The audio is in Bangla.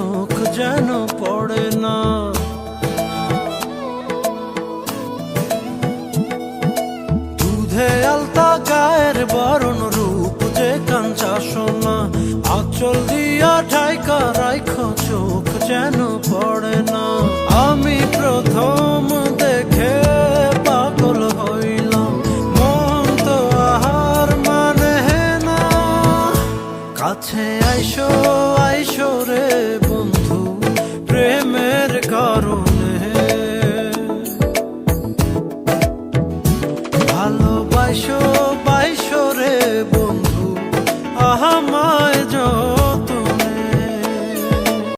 চোখ যেন পড়ে না। দুধে আলতা গায়ের বরণ রূপ যে কাঞ্চা সোনা, আঁচল দিয়া ঢাইকা রাইখ